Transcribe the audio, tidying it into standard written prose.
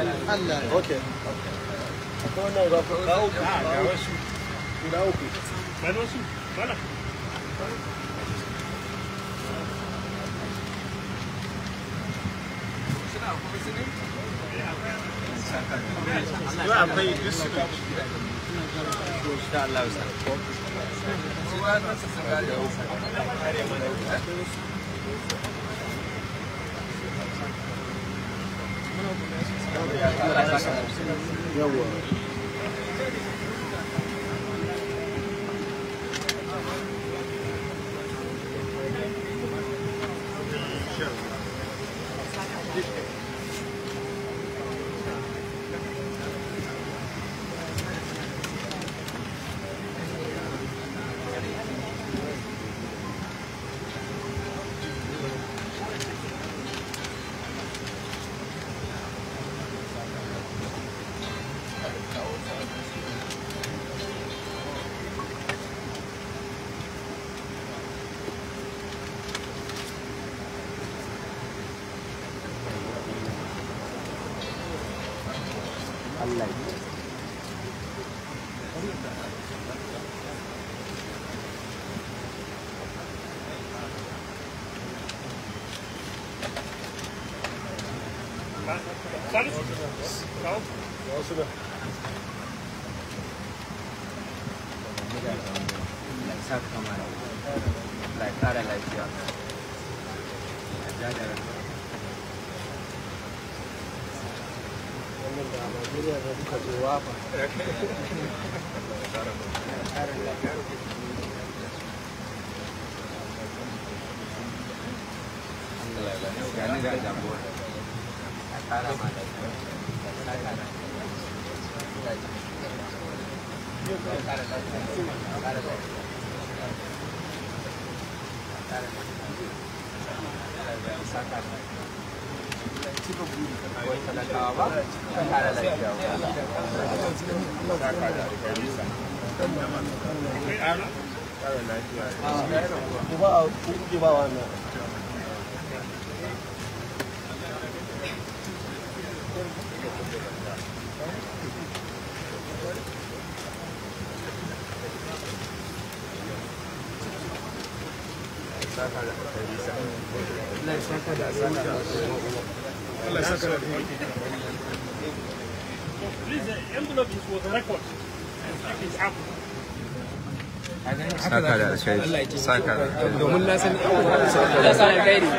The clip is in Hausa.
Allah. Okay. Wannan ga uku. Ga wasu. Guda uku. Bani wasu. Bana. Akwai district. Insha Allah. Yawa. Allah. Najeriya da duka zuwa fa. Gani ga jambor. Akara mana. Wai talakawa ba kara lafiya ba wannan Please, the envelope is for the record. It's up. Saka da alkhairi. Saka da alkhairi. domin na san ya sa alkhairi.